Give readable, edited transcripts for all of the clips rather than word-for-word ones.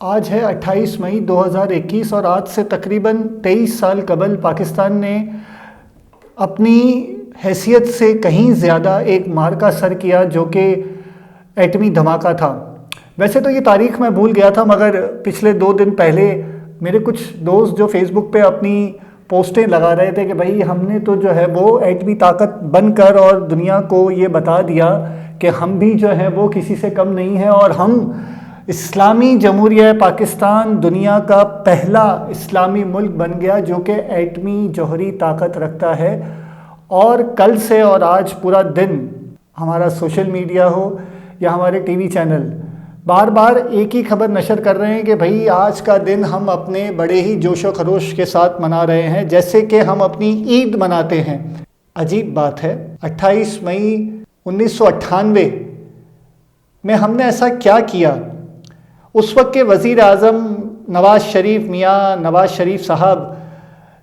आज है 28 मई 2021 और आज से तकरीबन 23 साल कबल पाकिस्तान ने अपनी हैसियत से कहीं ज़्यादा एक मार्का सर किया जो कि एटमी धमाका था। वैसे तो ये तारीख़ मैं भूल गया था, मगर पिछले 2 दिन पहले मेरे कुछ दोस्त जो फेसबुक पे अपनी पोस्टें लगा रहे थे कि भाई हमने तो जो है वो एटमी ताकत बनकर और दुनिया को ये बता दिया कि हम भी जो है वो किसी से कम नहीं है और हम इस्लामी जमहूरिया पाकिस्तान दुनिया का पहला इस्लामी मुल्क बन गया जो कि एटमी जौहरी ताकत रखता है। और कल से और आज पूरा दिन हमारा सोशल मीडिया हो या हमारे टीवी चैनल बार बार एक ही खबर नशर कर रहे हैं कि भाई आज का दिन हम अपने बड़े ही जोशो खरोश के साथ मना रहे हैं, जैसे कि हम अपनी ईद मनाते हैं। अजीब बात है, 28 मई 1998 में हमने ऐसा क्या किया? उस वक्त के वज़ीर आज़म मियाँ नवाज़ शरीफ साहब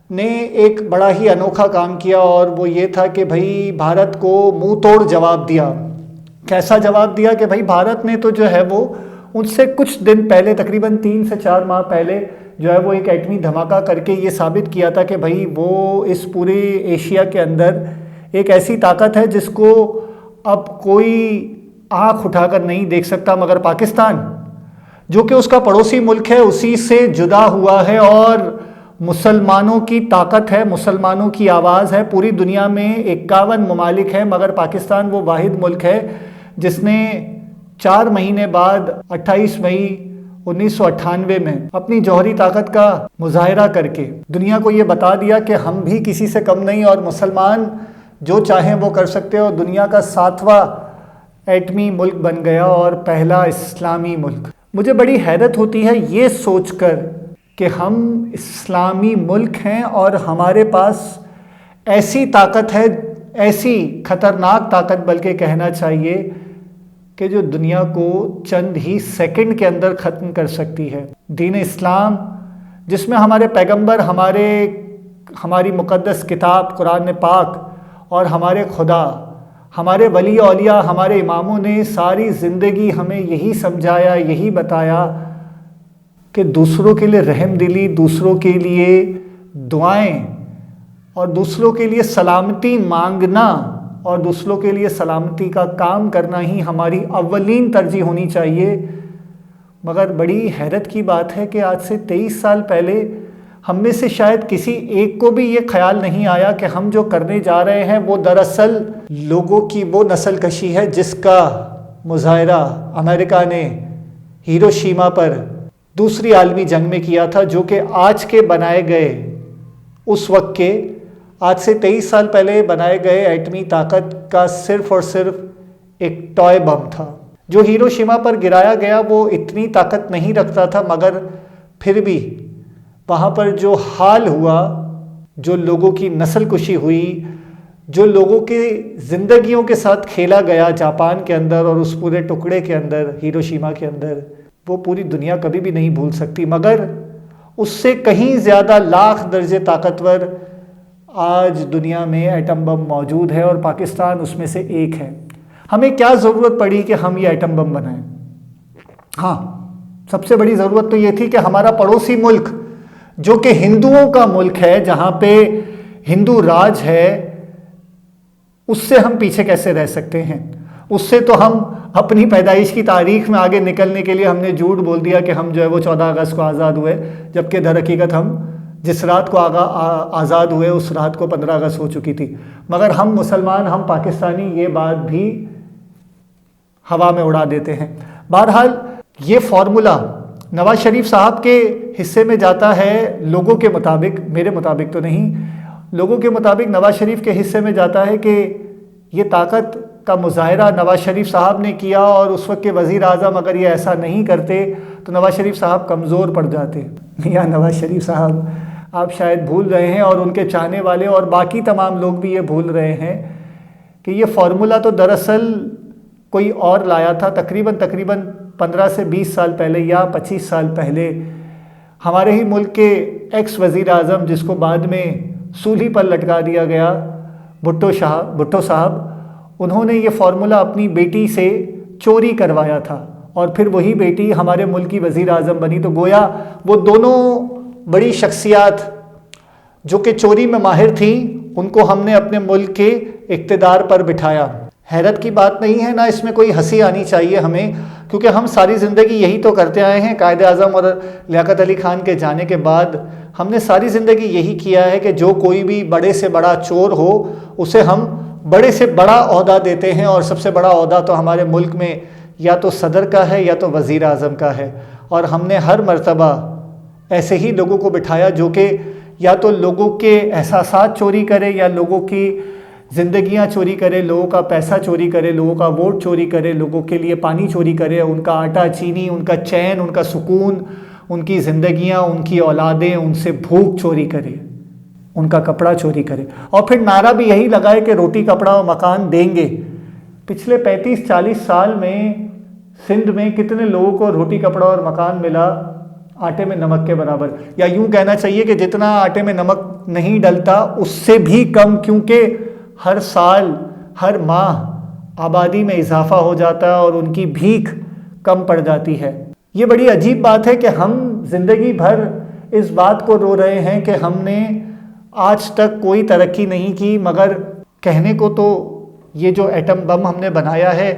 ने एक बड़ा ही अनोखा काम किया और वो ये था कि भाई भारत को मुंह तोड़ जवाब दिया। कैसा जवाब दिया कि भाई भारत ने तो जो है वो उनसे कुछ दिन पहले, तकरीबन 3 से 4 माह पहले जो है वो एक एटमी धमाका करके ये साबित किया था कि भाई वो इस पूरे एशिया के अंदर एक ऐसी ताकत है जिसको अब कोई आँख उठाकर नहीं देख सकता, मगर पाकिस्तान जो कि उसका पड़ोसी मुल्क है उसी से जुदा हुआ है और मुसलमानों की ताकत है, मुसलमानों की आवाज़ है। पूरी दुनिया में 51 ममालिक हैं, मगर पाकिस्तान वो वाहिद मुल्क है जिसने 4 महीने बाद 28 मई 1998 में अपनी जौहरी ताकत का मुजाहिरा करके दुनिया को ये बता दिया कि हम भी किसी से कम नहीं और मुसलमान जो चाहें वो कर सकते हैं। और दुनिया का 7वां एटमी मुल्क बन गया और पहला इस्लामी मुल्क। मुझे बड़ी हैरत होती है ये सोचकर कि हम इस्लामी मुल्क हैं और हमारे पास ऐसी ताकत है, ऐसी ख़तरनाक ताकत बल्कि कहना चाहिए, कि जो दुनिया को चंद ही सेकंड के अंदर ख़त्म कर सकती है। दीन इस्लाम जिसमें हमारे पैगंबर, हमारी मुक़द्दस किताब कुरान पाक और हमारे खुदा, हमारे वली औलिया, हमारे इमामों ने सारी ज़िंदगी हमें यही समझाया, यही बताया कि दूसरों के लिए रहम दिली, दूसरों के लिए दुआएं और दूसरों के लिए सलामती मांगना और दूसरों के लिए सलामती का काम करना ही हमारी अव्वलीन तरजीह होनी चाहिए। मगर बड़ी हैरत की बात है कि आज से 23 साल पहले हम में से शायद किसी एक को भी ये ख्याल नहीं आया कि हम जो करने जा रहे हैं वो दरअसल लोगों की वो नस्ल कशी है जिसका मुजाहिरा अमेरिका ने हिरोशिमा पर दूसरी आलमी जंग में किया था, जो कि आज के बनाए गए उस वक्त के आज से 23 साल पहले बनाए गए एटमी ताकत का सिर्फ और सिर्फ एक टॉय बम था। जो हिरोशिमा पर गिराया गया वो इतनी ताकत नहीं रखता था, मगर फिर भी वहाँ पर जो हाल हुआ, जो लोगों की नस्ल कुशी हुई, जो लोगों के ज़िंदगियों के साथ खेला गया जापान के अंदर और उस पूरे टुकड़े के अंदर, हिरोशिमा के अंदर, वो पूरी दुनिया कभी भी नहीं भूल सकती। मगर उससे कहीं ज़्यादा लाख दर्जे ताकतवर आज दुनिया में एटम बम मौजूद है और पाकिस्तान उसमें से एक है। हमें क्या ज़रूरत पड़ी कि हम ये एटम बम बनाएं? हाँ, सबसे बड़ी ज़रूरत तो ये थी कि हमारा पड़ोसी मुल्क जो कि हिंदुओं का मुल्क है, जहाँ पे हिंदू राज है, उससे हम पीछे कैसे रह सकते हैं? उससे तो हम अपनी पैदाइश की तारीख में आगे निकलने के लिए हमने झूठ बोल दिया कि हम जो है वो 14 अगस्त को आज़ाद हुए, जबकि दर हकीकत हम जिस रात को आज़ाद हुए उस रात को 15 अगस्त हो चुकी थी। मगर हम मुसलमान, हम पाकिस्तानी ये बात भी हवा में उड़ा देते हैं। बहरहाल ये फार्मूला नवाज़ शरीफ साहब के हिस्से में जाता है लोगों के मुताबिक, मेरे मुताबिक तो नहीं, लोगों के मुताबिक नवाज़ शरीफ के हिस्से में जाता है कि ये ताकत का मुजाहिरा नवाज़ शरीफ साहब ने किया और उस वक्त के वज़ीर आज़म अगर ये ऐसा नहीं करते तो नवाज़ शरीफ साहब कमज़ोर पड़ जाते। मियाँ नवाज़ शरीफ साहब, आप शायद भूल रहे हैं और उनके चाहने वाले और बाकी तमाम लोग भी ये भूल रहे हैं कि ये फार्मूला तो दरअसल कोई और लाया था। तकरीबन 15 से 20 साल पहले या 25 साल पहले हमारे ही मुल्क के एक्स वज़ीर आज़म, जिसको बाद में सूली पर लटका दिया गया, भुट्टो साहब, उन्होंने ये फार्मूला अपनी बेटी से चोरी करवाया था और फिर वही बेटी हमारे मुल्क की वज़ीर आज़म बनी। तो गोया वो दोनों बड़ी शख्सियात जो कि चोरी में माहिर थी, उनको हमने अपने मुल्क के इक़्तिदार पर बिठाया। हैरत की बात नहीं है, ना इसमें कोई हंसी आनी चाहिए हमें, क्योंकि हम सारी ज़िंदगी यही तो करते आए हैं। कायद आज़म और लियाकत अली ख़ान के जाने के बाद हमने सारी ज़िंदगी यही किया है कि जो कोई भी बड़े से बड़ा चोर हो उसे हम बड़े से बड़ा ओहदा देते हैं, और सबसे बड़ा ओहदा तो हमारे मुल्क में या तो सदर का है या तो वज़ीर आज़म का है। और हमने हर मर्तबा ऐसे ही लोगों को बिठाया जो कि या तो लोगों के एहसासात चोरी करे, या लोगों की ज़िंदगियां चोरी करे, लोगों का पैसा चोरी करे, लोगों का वोट चोरी करे, लोगों के लिए पानी चोरी करे, उनका आटा चीनी, उनका चैन, उनका सुकून, उनकी ज़िंदगियां, उनकी औलादें, उनसे भूख चोरी करे, उनका कपड़ा चोरी करे, और फिर नारा भी यही लगाए कि रोटी कपड़ा और मकान देंगे। पिछले 35-40 साल में सिंध में कितने लोगों को रोटी कपड़ा और मकान मिला? आटे में नमक के बराबर, या यूं कहना चाहिए कि जितना आटे में नमक नहीं डलता उससे भी कम, क्योंकि हर साल हर माह आबादी में इजाफा हो जाता है और उनकी भीख कम पड़ जाती है। ये बड़ी अजीब बात है कि हम जिंदगी भर इस बात को रो रहे हैं कि हमने आज तक कोई तरक्की नहीं की, मगर कहने को तो ये जो एटम बम हमने बनाया है,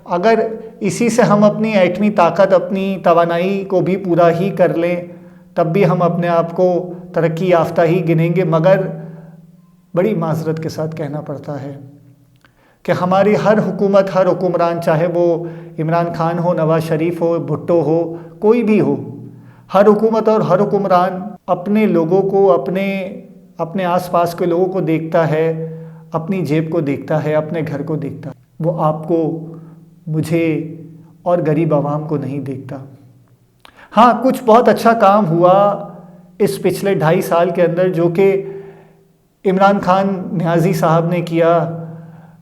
अगर इसी से हम अपनी एटमी ताकत, अपनी तवानाई को भी पूरा ही कर लें, तब भी हम अपने आप को तरक्की याफ्ता ही गिनेंगे। मगर बड़ी माजरत के साथ कहना पड़ता है कि हमारी हर हुकूमत, हर हुक्मरान, चाहे वो इमरान खान हो, नवाज शरीफ हो, भुट्टो हो, कोई भी हो, हर हुकूमत और हर हुक्मरान अपने लोगों को, अपने आसपास के लोगों को देखता है, अपनी जेब को देखता है, अपने घर को देखता है। वो आपको, मुझे और गरीब आवाम को नहीं देखता। हाँ, कुछ बहुत अच्छा काम हुआ इस पिछले 2.5 साल के अंदर, जो कि इमरान खान नियाज़ी साहब ने किया,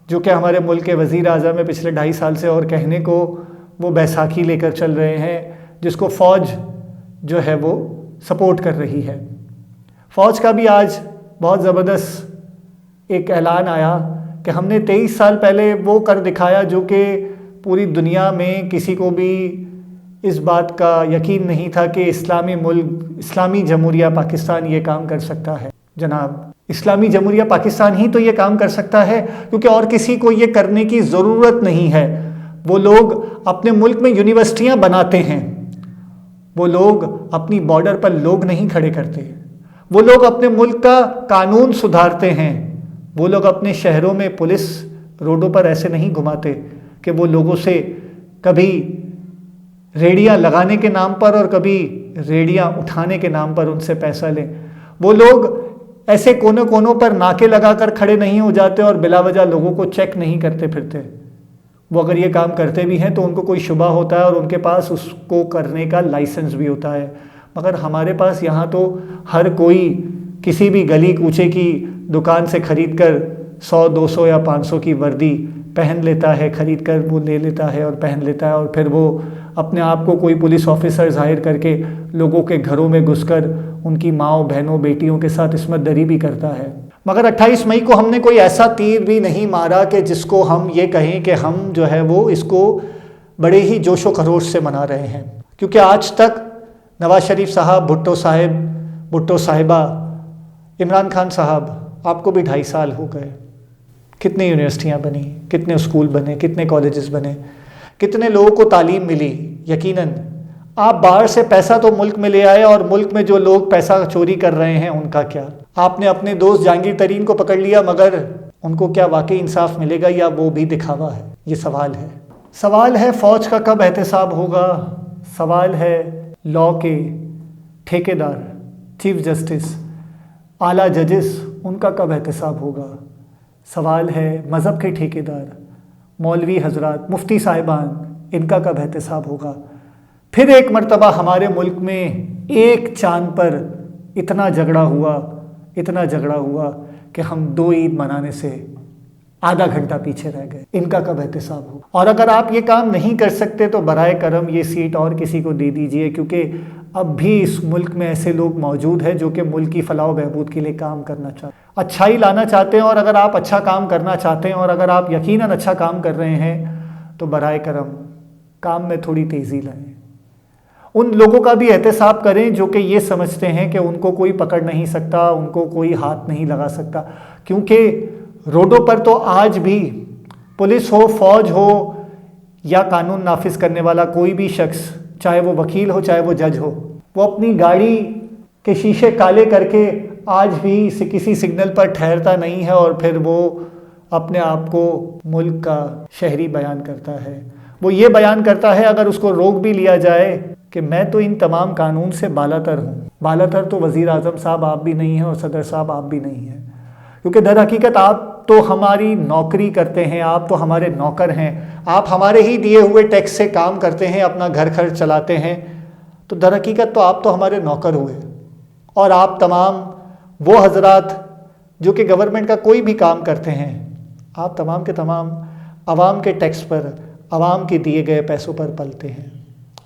जो कि हमारे मुल्क के वज़ीर आज़म में पिछले 2.5 साल से, और कहने को वो बैसाखी लेकर चल रहे हैं, जिसको फ़ौज जो है वो सपोर्ट कर रही है। फ़ौज का भी आज बहुत ज़बरदस्त एक ऐलान आया कि हमने 23 साल पहले वो कर दिखाया जो कि पूरी दुनिया में किसी को भी इस बात का यकीन नहीं था कि इस्लामी मुल्क, इस्लामी जमहूरिया पाकिस्तान ये काम कर सकता है। जनाब, इस्लामी जमहूरिया पाकिस्तान ही तो ये काम कर सकता है, क्योंकि और किसी को ये करने की ज़रूरत नहीं है। वो लोग अपने मुल्क में यूनिवर्सिटियाँ बनाते हैं, वो लोग अपनी बॉर्डर पर लोग नहीं खड़े करते, वो लोग अपने मुल्क का कानून सुधारते हैं, वो लोग अपने शहरों में पुलिस रोडों पर ऐसे नहीं घुमाते कि वो लोगों से कभी रेडियां लगाने के नाम पर और कभी रेडियां उठाने के नाम पर उनसे पैसा लें। वो लोग ऐसे कोनों कोनों पर नाके लगाकर खड़े नहीं हो जाते और बिला वजह लोगों को चेक नहीं करते फिरते। वो अगर ये काम करते भी हैं तो उनको कोई शुबा होता है और उनके पास उसको करने का लाइसेंस भी होता है। मगर हमारे पास यहाँ तो हर कोई किसी भी गली कूचे की दुकान से खरीद कर 100, 200 या 500 की वर्दी पहन लेता है, खरीद कर वो ले लेता है और पहन लेता है, और फिर वो अपने आप को कोई पुलिस ऑफिसर जाहिर करके लोगों के घरों में घुसकर उनकी माँओं, बहनों, बेटियों के साथ इस्मत दरी भी करता है। मगर 28 मई को हमने कोई ऐसा तीर भी नहीं मारा कि जिसको हम ये कहें कि हम जो है वो इसको बड़े ही जोशो खरोश से मना रहे हैं, क्योंकि आज तक नवाज शरीफ साहब, भुट्टो साहब, भुट्टो साहिबा, इमरान खान साहब, आपको भी 2.5 साल हो गए। कितनी यूनिवर्सिटियाँ बनी, कितने स्कूल बने, कितने कॉलेजेस बने, कितने लोगों को तालीम मिली। यकीनन आप बाहर से पैसा तो मुल्क में ले आए, और मुल्क में जो लोग पैसा चोरी कर रहे हैं उनका क्या? आपने अपने दोस्त जहांगीर तरीन को पकड़ लिया, मगर उनको क्या वाकई इंसाफ मिलेगा या वो भी दिखावा है? ये सवाल है। सवाल है फ़ौज का कब एहतसाब होगा, सवाल है लॉ के ठेकेदार, चीफ जस्टिस, आला जजेस, उनका कब एहतसाब होगा। सवाल है मज़हब के ठेकेदार, मौलवी हजरात, मुफ्ती साहिबान, इनका कब एहतसाब होगा। फिर एक मर्तबा हमारे मुल्क में एक चांद पर इतना झगड़ा हुआ कि हम 2 ईद मनाने से आधा घंटा पीछे रह गए। इनका कब एहतसाब हो। और अगर आप ये काम नहीं कर सकते तो बराए करम ये सीट और किसी को दे दीजिए, क्योंकि अब भी इस मुल्क में ऐसे लोग मौजूद हैं जो कि मुल्क की फलाह बहबूद के लिए काम करना चाहते हैं, अच्छाई लाना चाहते हैं। और अगर आप अच्छा काम करना चाहते हैं और अगर आप यकीनन अच्छा काम कर रहे हैं तो बराए करम काम में थोड़ी तेज़ी लाएं। उन लोगों का भी एहतसाब करें जो कि ये समझते हैं कि उनको कोई पकड़ नहीं सकता, उनको कोई हाथ नहीं लगा सकता, क्योंकि रोडों पर तो आज भी पुलिस हो, फौज हो या कानून नाफिज करने वाला कोई भी शख्स, चाहे वो वकील हो चाहे वो जज हो, वो अपनी गाड़ी के शीशे काले करके आज भी किसी सिग्नल पर ठहरता नहीं है और फिर वो अपने आप को मुल्क का शहरी बयान करता है। वो ये बयान करता है, अगर उसको रोक भी लिया जाए, कि मैं तो इन तमाम कानून से बालातर हूँ। बालातर तो वज़ीर आज़म साहब आप भी नहीं हैं और सदर साहब आप भी नहीं हैं, क्योंकि दर हकीकत आप तो हमारी नौकरी करते हैं, आप तो हमारे नौकर हैं, आप हमारे ही दिए हुए टैक्स से काम करते हैं, अपना घर खर्च चलाते हैं, तो दर हकीकत तो आप तो हमारे नौकर हुए। और आप तमाम वो हजरात जो कि गवर्नमेंट का कोई भी काम करते हैं, आप तमाम के तमाम आवाम के टैक्स पर, आवाम के दिए गए पैसों पर पलते हैं,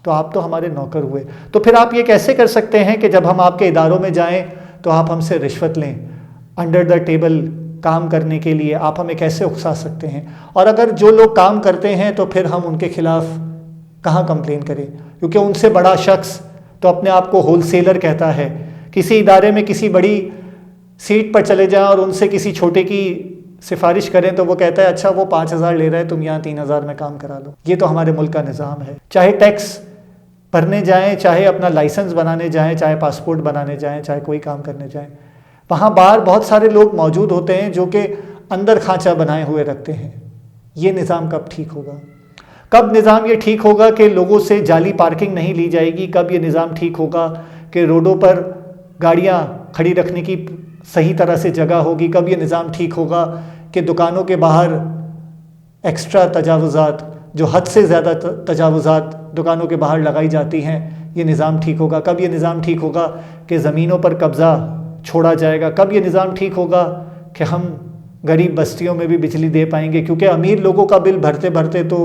तो आप तो हमारे नौकर हुए। तो फिर आप ये कैसे कर सकते हैं कि जब हम आपके इदारों में जाएं तो आप हमसे रिश्वत लें, अंडर द टेबल काम करने के लिए आप हमें कैसे उकसा सकते हैं? और अगर जो लोग काम करते हैं तो फिर हम उनके खिलाफ कहाँ कंप्लेन करें? क्योंकि उनसे बड़ा शख्स तो अपने आप को होलसेलर कहता है। किसी इदारे में किसी बड़ी सीट पर चले जाएं और उनसे किसी छोटे की सिफारिश करें तो वो कहता है अच्छा वो 5,000 ले रहा है, तुम यहाँ 3,000 में काम करा लो। ये तो हमारे मुल्क का निज़ाम है। चाहे टैक्स भरने जाएं, चाहे अपना लाइसेंस बनाने जाएं, चाहे पासपोर्ट बनाने जाएं, चाहे कोई काम करने जाएं, वहाँ बाहर बहुत सारे लोग मौजूद होते हैं जो कि अंदर खांचा बनाए हुए रखते हैं। ये निज़ाम कब ठीक होगा? कब निज़ाम ये ठीक होगा कि लोगों से जाली पार्किंग नहीं ली जाएगी? कब ये निज़ाम ठीक होगा कि रोडों पर गाड़ियाँ खड़ी रखने की सही तरह से जगह होगी? कब ये निज़ाम ठीक होगा कि दुकानों के बाहर एक्स्ट्रा तजावुज़ात, जो हद से ज़्यादा तजावुज़ात दुकानों के बाहर लगाई जाती हैं, ये निज़ाम ठीक होगा? कब ये निज़ाम ठीक होगा कि ज़मीनों पर कब्ज़ा छोड़ा जाएगा? कब ये निज़ाम ठीक होगा कि हम गरीब बस्तियों में भी बिजली दे पाएंगे? क्योंकि अमीर लोगों का बिल भरते भरते तो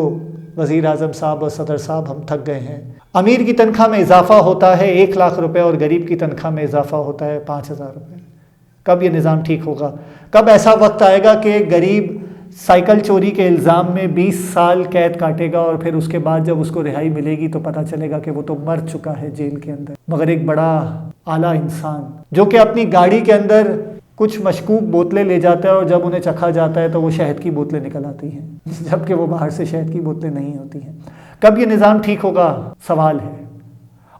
वज़ीर आज़म साहब और सदर साहब हम थक गए हैं। अमीर की तनख्वाह में इजाफा होता है 1 लाख रुपए और गरीब की तनख्वाह में इजाफा होता है 5,000 रुपये। कब ये निज़ाम ठीक होगा? कब ऐसा वक्त आएगा कि गरीब साइकिल चोरी के इल्ज़ाम में 20 साल कैद काटेगा और फिर उसके बाद जब उसको रिहाई मिलेगी तो पता चलेगा कि वो तो मर चुका है जेल के अंदर, मगर एक बड़ा आला इंसान जो कि अपनी गाड़ी के अंदर कुछ मशकूक बोतलें ले जाता है और जब उन्हें चखा जाता है तो वो शहद की बोतलें निकल आती हैं, जबकि वो बाहर से शहद की बोतलें नहीं होती हैं। कब ये निज़ाम ठीक होगा? सवाल है।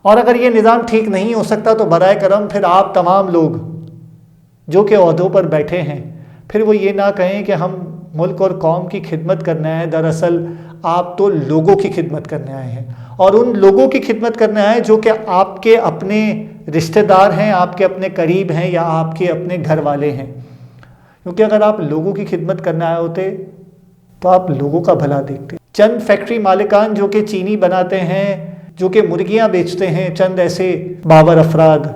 और अगर ये निज़ाम ठीक नहीं हो सकता तो बराए करम फिर आप तमाम लोग जो कि ओहदों पर बैठे हैं, फिर वो ये ना कहें कि हम मुल्क और कौम की खिदमत करने आए। दरअसल आप तो लोगों की खिदमत करने आए हैं, और उन लोगों की खिदमत करने आए जो कि आपके अपने रिश्तेदार हैं, आपके अपने करीब हैं या आपके अपने घर वाले हैं। क्योंकि अगर आप लोगों की खिदमत करने आए होते तो आप लोगों का भला देखते। चंद फैक्ट्री मालिकान जो कि चीनी बनाते हैं, जो कि मुर्गियां बेचते हैं, चंद ऐसे बाबर अफराद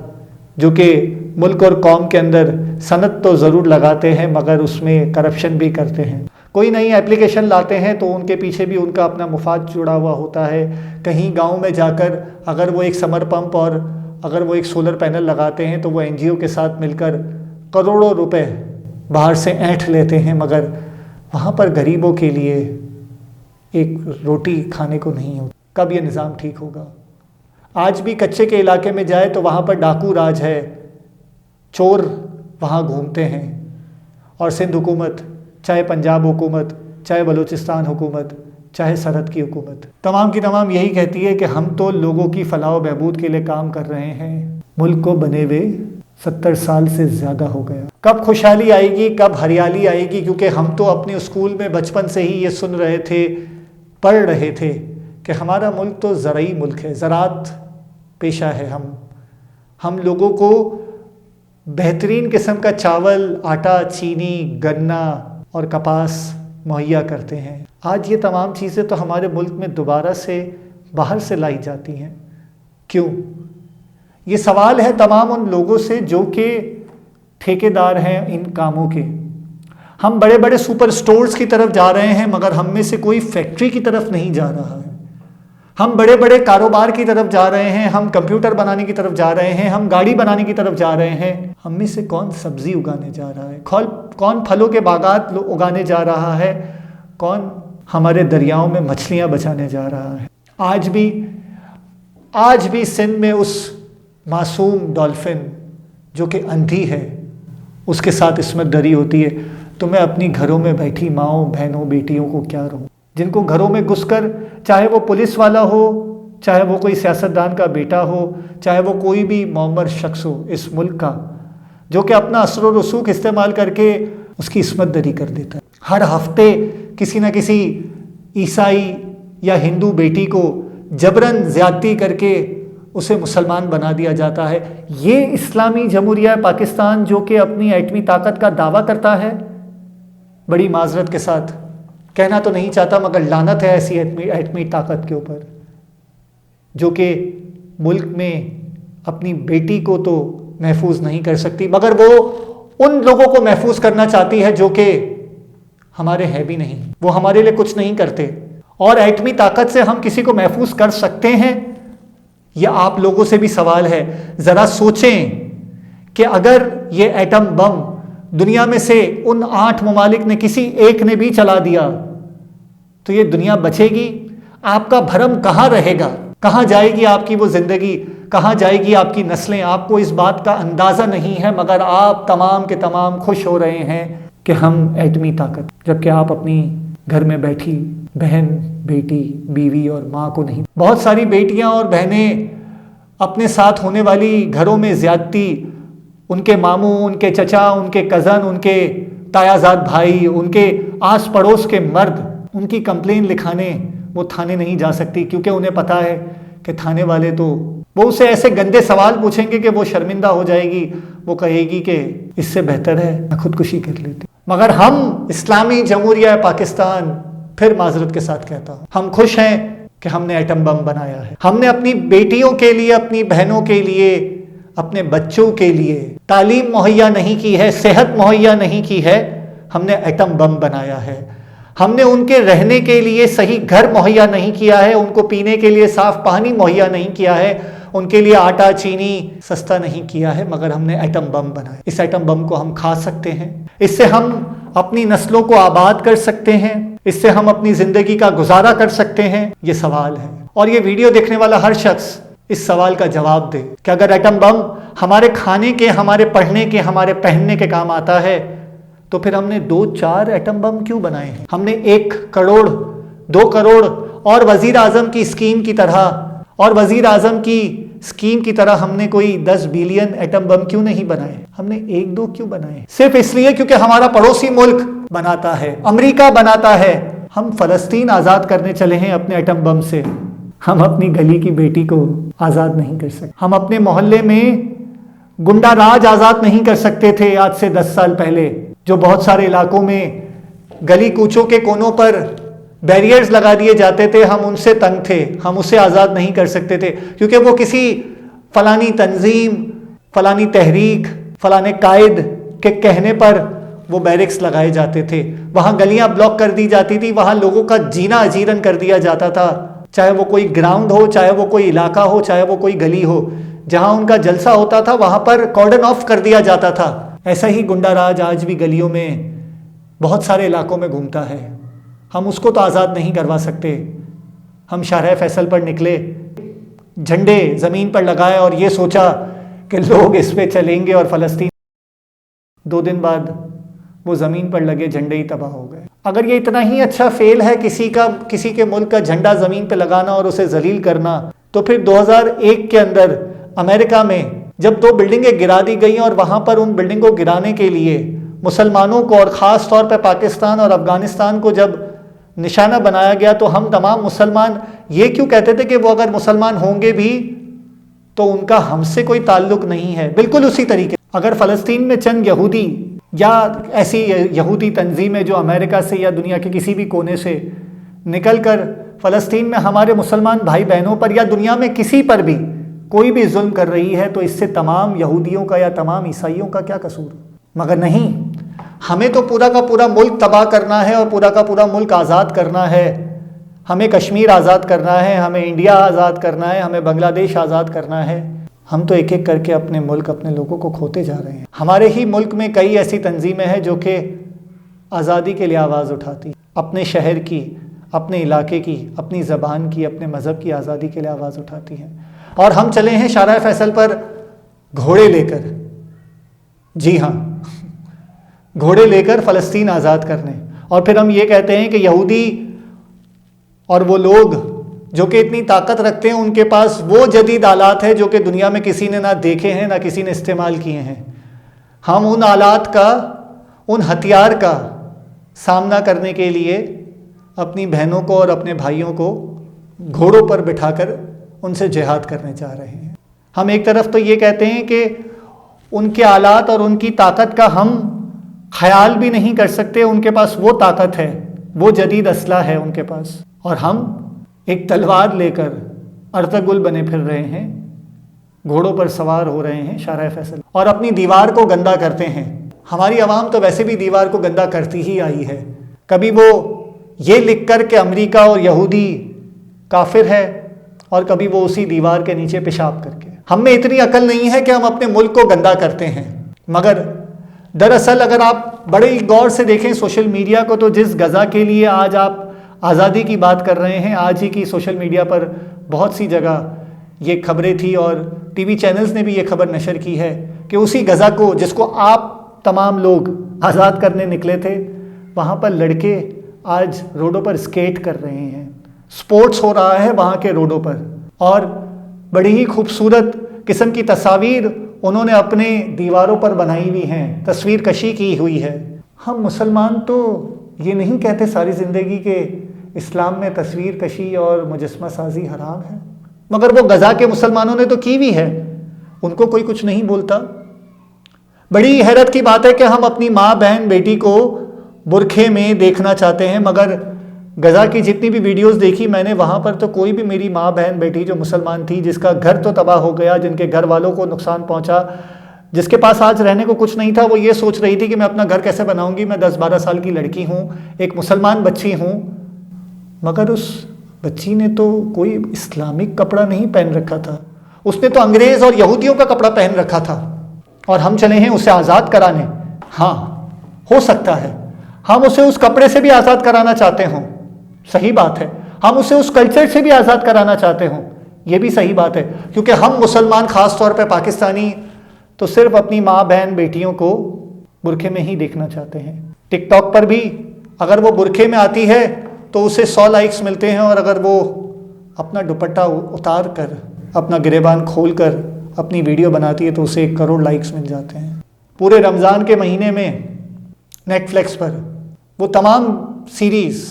जो कि मुल्क और कौम के अंदर सनत तो ज़रूर लगाते हैं मगर उसमें करप्शन भी करते हैं। कोई नई एप्लीकेशन लाते हैं तो उनके पीछे भी उनका अपना मुफाद जुड़ा हुआ होता है। कहीं गांव में जाकर अगर वो एक समर पंप और अगर वो एक सोलर पैनल लगाते हैं तो वो एनजीओ के साथ मिलकर करोड़ों रुपए बाहर से ऐंठ लेते हैं, मगर वहाँ पर गरीबों के लिए एक रोटी खाने को नहीं होती। कब ये निज़ाम ठीक होगा? आज भी कच्चे के इलाके में जाए तो वहाँ पर डाकू राज है, चोर वहाँ घूमते हैं, और सिंध हुकूमत, चाहे पंजाब हुकूमत, चाहे बलूचिस्तान हुकूमत, चाहे सरहद की हुकूमत, तमाम की तमाम यही कहती है कि हम तो लोगों की फलाह व बहबूद के लिए काम कर रहे हैं। मुल्क को बने हुए 70 साल से ज़्यादा हो गया। कब खुशहाली आएगी, कब हरियाली आएगी? क्योंकि हम तो अपने स्कूल में बचपन से ही ये सुन रहे थे, पढ़ रहे थे कि हमारा मुल्क तो ज़राई मुल्क है, ज़रात पेशा है। हम लोगों को बेहतरीन किस्म का चावल, आटा, चीनी, गन्ना और कपास मुहैया करते हैं। आज ये तमाम चीज़ें तो हमारे मुल्क में दोबारा से बाहर से लाई जाती हैं। क्यों? ये सवाल है तमाम उन लोगों से जो कि ठेकेदार हैं इन कामों के। हम बड़े बड़े सुपर स्टोर्स की तरफ जा रहे हैं मगर हम में से कोई फैक्ट्री की तरफ नहीं जा रहा है। हम बड़े बड़े कारोबार की तरफ जा रहे हैं, हम कंप्यूटर बनाने की तरफ जा रहे हैं, हम गाड़ी बनाने की तरफ जा रहे हैं। हम में से कौन सब्जी उगाने जा रहा है? कौन फलों के बागात उगाने जा रहा है? कौन हमारे दरियाओं में मछलियां बचाने जा रहा है? आज भी सिंध में उस मासूम डॉल्फिन जो कि अंधी है, उसके साथ इस्मत दरी होती है। तो मैं अपनी घरों में बैठी माँओं, बहनों, बेटियों को क्या रहूं, जिनको घरों में घुसकर, चाहे वो पुलिस वाला हो, चाहे वो कोई सियासतदान का बेटा हो, चाहे वो कोई भी मौमर शख्स हो इस मुल्क का, जो कि अपना असर और रसूख इस्तेमाल करके उसकी इस्मत दरी कर देता है। हर हफ्ते किसी न किसी ईसाई या हिंदू बेटी को जबरन ज़्यादती करके उसे मुसलमान बना दिया जाता है। ये इस्लामी जमहूरिया पाकिस्तान जो कि अपनी एटमी ताकत का दावा करता है, बड़ी माजरत के साथ कहना तो नहीं चाहता मगर लानत है ऐसी एटमी ताकत के ऊपर, जो कि मुल्क में अपनी बेटी को तो महफूज नहीं कर सकती मगर वो उन लोगों को महफूज करना चाहती है जो कि हमारे हैं भी नहीं, वो हमारे लिए कुछ नहीं करते। और एटमी ताकत से हम किसी को महफूज कर सकते हैं? यह आप लोगों से भी सवाल है। ज़रा सोचें कि अगर ये एटम बम दुनिया में से उन 8 ममालिक ने किसी एक ने भी चला दिया तो ये दुनिया बचेगी? आपका भरम कहाँ रहेगा? कहाँ जाएगी आपकी वो ज़िंदगी? कहाँ जाएगी आपकी नस्लें? आपको इस बात का अंदाज़ा नहीं है मगर आप तमाम के तमाम खुश हो रहे हैं कि हम एटमी ताकत, जबकि आप अपनी घर में बैठी बहन, बेटी, बीवी और माँ को नहीं। बहुत सारी बेटियाँ और बहनें अपने साथ होने वाली घरों में ज़्यादती, उनके मामू, उनके चचा, उनके कज़न, उनके तायाजाद भाई, उनके आस पड़ोस के मर्द, उनकी कंप्लेन लिखाने वो थाने नहीं जा सकती क्योंकि उन्हें पता है कि थाने वाले तो वो उसे ऐसे गंदे सवाल पूछेंगे कि वो शर्मिंदा हो जाएगी, वो कहेगी कि इससे बेहतर है मैं खुदकुशी कर लेती। मगर हम इस्लामी जमहूरिया पाकिस्तान, फिर माजरत के साथ कहता हूँ, हम खुश हैं कि हमने एटम बम बनाया है। हमने अपनी बेटियों के लिए, अपनी बहनों के लिए, अपने बच्चों के लिए तालीम मुहैया नहीं की है, सेहत मुहैया नहीं की है, हमने एटम बम बनाया है। हमने उनके रहने के लिए सही घर मुहैया नहीं किया है, उनको पीने के लिए साफ पानी मुहैया नहीं किया है, उनके लिए आटा चीनी सस्ता नहीं किया है, मगर हमने एटम बम बनाया। इस एटम बम को हम खा सकते हैं, इससे हम अपनी नस्लों को आबाद कर सकते हैं, इससे हम अपनी ज़िंदगी का गुजारा कर सकते हैं। ये सवाल है और ये वीडियो देखने वाला हर शख्स इस सवाल का जवाब दे कि अगर एटम बम हमारे खाने के, हमारे पढ़ने के, हमारे पहनने के काम आता है तो फिर हमने 2-4 एटम बम क्यों बनाए हैं? हमने 1 करोड़, 2 करोड़ और वज़ीर आज़म की स्कीम की तरह हमने कोई 10 बिलियन एटम बम क्यों नहीं बनाए? हमने 1-2 क्यों बनाए? सिर्फ इसलिए क्योंकि हमारा पड़ोसी मुल्क बनाता है, अमेरिका बनाता है। हम फ़लस्तीन आज़ाद करने चले हैं अपने एटम बम से, हम अपनी गली की बेटी को आज़ाद नहीं कर सकते। हम अपने मोहल्ले में गुंडा राज आज़ाद नहीं कर सकते थे आज से 10 साल पहले, जो बहुत सारे इलाकों में गली कूचों के कोनों पर बैरियर्स लगा दिए जाते थे, हम उनसे तंग थे, हम उसे आज़ाद नहीं कर सकते थे क्योंकि वो किसी फलानी तंजीम, फलानी तहरीक, फलाने कायद के कहने पर वो बैरिक्स लगाए जाते थे। वहाँ गलियाँ ब्लॉक कर दी जाती थी, वहाँ लोगों का जीना अजीरन कर दिया जाता था, चाहे वो कोई ग्राउंड हो, चाहे वो कोई इलाका हो, चाहे वो कोई गली हो। जहाँ उनका जलसा होता था वहाँ पर कॉर्डन ऑफ कर दिया जाता था। ऐसा ही गुंडा राज आज भी गलियों में बहुत सारे इलाकों में घूमता है। हम उसको तो आज़ाद नहीं करवा सकते। हम शाहराह फैसल पर निकले, झंडे ज़मीन पर लगाए और ये सोचा कि लोग इस पे चलेंगे और फ़लस्तीन, 2 दिन बाद वो ज़मीन पर लगे झंडे ही तबाह हो गए। अगर ये इतना ही अच्छा फेल है किसी के मुल्क का झंडा ज़मीन पर लगाना और उसे जलील करना, तो फिर 2001 के अंदर अमेरिका में जब 2 बिल्डिंगें गिरा दी गई और वहाँ पर उन बिल्डिंग को गिराने के लिए मुसलमानों को और ख़ास तौर पर पाकिस्तान और अफ़गानिस्तान को जब निशाना बनाया गया, तो हम तमाम मुसलमान ये क्यों कहते थे कि वो अगर मुसलमान होंगे भी तो उनका हमसे कोई ताल्लुक़ नहीं है। बिल्कुल उसी तरीके अगर फ़लस्तीन में चंद यहूदी या ऐसी यहूदी तंजीमें जो अमेरिका से या दुनिया के किसी भी कोने से निकल कर फ़लस्तीन में हमारे मुसलमान भाई बहनों पर या दुनिया में किसी पर भी कोई भी जुल्म कर रही है, तो इससे तमाम यहूदियों का या तमाम ईसाइयों का क्या कसूर? मगर नहीं, हमें तो पूरा का पूरा मुल्क तबाह करना है और पूरा का पूरा मुल्क आज़ाद करना है। हमें कश्मीर आज़ाद करना है, हमें इंडिया आज़ाद करना है, हमें बांग्लादेश आज़ाद करना है। हम तो एक एक करके अपने मुल्क, अपने लोगों को खोते जा रहे हैं। हमारे ही मुल्क में कई ऐसी तंजीमें हैं जो कि आज़ादी के लिए आवाज़ उठाती, अपने शहर की, अपने इलाके की, अपनी ज़बान की, अपने मज़हब की आज़ादी के लिए आवाज़ उठाती हैं। और हम चले हैं शाहराह फैसल पर घोड़े लेकर, जी हाँ, घोड़े लेकर फ़लस्तीन आज़ाद करने। और फिर हम ये कहते हैं कि यहूदी और वो लोग जो कि इतनी ताकत रखते हैं, उनके पास वो जदीद आलात है जो कि दुनिया में किसी ने ना देखे हैं, ना किसी ने इस्तेमाल किए हैं। हम उन आलात का, उन हथियार का सामना करने के लिए अपनी बहनों को और अपने भाइयों को घोड़ों पर बिठाकर उनसे जिहाद करने जा रहे हैं। हम एक तरफ तो ये कहते हैं कि उनके आलात और उनकी ताकत का हम ख्याल भी नहीं कर सकते, उनके पास वो ताकत है, वो जदीद असला है उनके पास, और हम एक तलवार लेकर अर्तगुल बने फिर रहे हैं, घोड़ों पर सवार हो रहे हैं शाहराह फैसल, और अपनी दीवार को गंदा करते हैं। हमारी आवाम तो वैसे भी दीवार को गंदा करती ही आई है। कभी वो ये लिख कर के अमेरिका और यहूदी काफिर है, और कभी वो उसी दीवार के नीचे पेशाब करके। हम में इतनी अकल नहीं है कि हम अपने मुल्क को गंदा करते हैं। मगर दरअसल अगर आप बड़े गौर से देखें सोशल मीडिया को, तो जिस गज़ा के लिए आज आप आज़ादी की बात कर रहे हैं, आज ही की सोशल मीडिया पर बहुत सी जगह ये खबरें थी और टीवी चैनल्स ने भी ये खबर नशर की है कि उसी गज़ा को, जिसको आप तमाम लोग आज़ाद करने निकले थे, वहाँ पर लड़के आज रोडों पर स्केट कर रहे हैं, स्पोर्ट्स हो रहा है वहाँ के रोडों पर, और बड़ी ही खूबसूरत किस्म की तस्वीर उन्होंने अपने दीवारों पर बनाई हुई हैं, तस्वीर कशी की हुई है। हम मुसलमान तो ये नहीं कहते सारी ज़िंदगी के इस्लाम में तस्वीर कशी और मुजस्मा साजी हराम है, मगर वो गज़ा के मुसलमानों ने तो की भी है, उनको कोई कुछ नहीं बोलता। बड़ी हैरत की बात है कि हम अपनी माँ, बहन, बेटी को बुरखे में देखना चाहते हैं, मगर गज़ा की जितनी भी वीडियोस देखी मैंने, वहाँ पर तो कोई भी मेरी माँ, बहन, बेटी जो मुसलमान थी, जिसका घर तो तबाह हो गया, जिनके घर वालों को नुकसान पहुँचा, जिसके पास आज रहने को कुछ नहीं था, वो ये सोच रही थी कि मैं अपना घर कैसे बनाऊंगी। मैं 10-12 साल की लड़की हूँ, एक मुसलमान बच्ची हूँ, मगर उस बच्ची ने तो कोई इस्लामिक कपड़ा नहीं पहन रखा था, उसने तो अंग्रेज़ और यहूदियों का कपड़ा पहन रखा था, और हम चले हैं उसे आज़ाद कराने। हाँ, हो सकता है हम उसे उस कपड़े से भी आज़ाद कराना चाहते हों, सही बात है, हम उसे उस कल्चर से भी आज़ाद कराना चाहते हों, ये भी सही बात है, क्योंकि हम मुसलमान, ख़ास तौर पे पाकिस्तानी, तो सिर्फ अपनी माँ, बहन, बेटियों को बुरखे में ही देखना चाहते हैं। टिकटॉक पर भी अगर वो बुरखे में आती है तो उसे 100 लाइक्स मिलते हैं, और अगर वो अपना दुपट्टा उतार कर, अपना गिरेबान खोल कर अपनी वीडियो बनाती है तो उसे 1 करोड़ लाइक्स मिल जाते हैं। पूरे रमज़ान के महीने में नेटफ्लिक्स पर वो तमाम सीरीज़,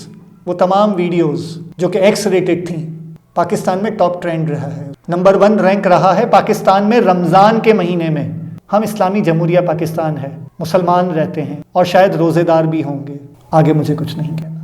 वो तमाम वीडियोस जो कि एक्स रेटेड थी, पाकिस्तान में टॉप ट्रेंड रहा है, नंबर 1 रैंक रहा है पाकिस्तान में रमज़ान के महीने में। हम इस्लामी जमहूरिया पाकिस्तान है, मुसलमान रहते हैं और शायद रोज़ेदार भी होंगे। आगे मुझे कुछ नहीं कहना।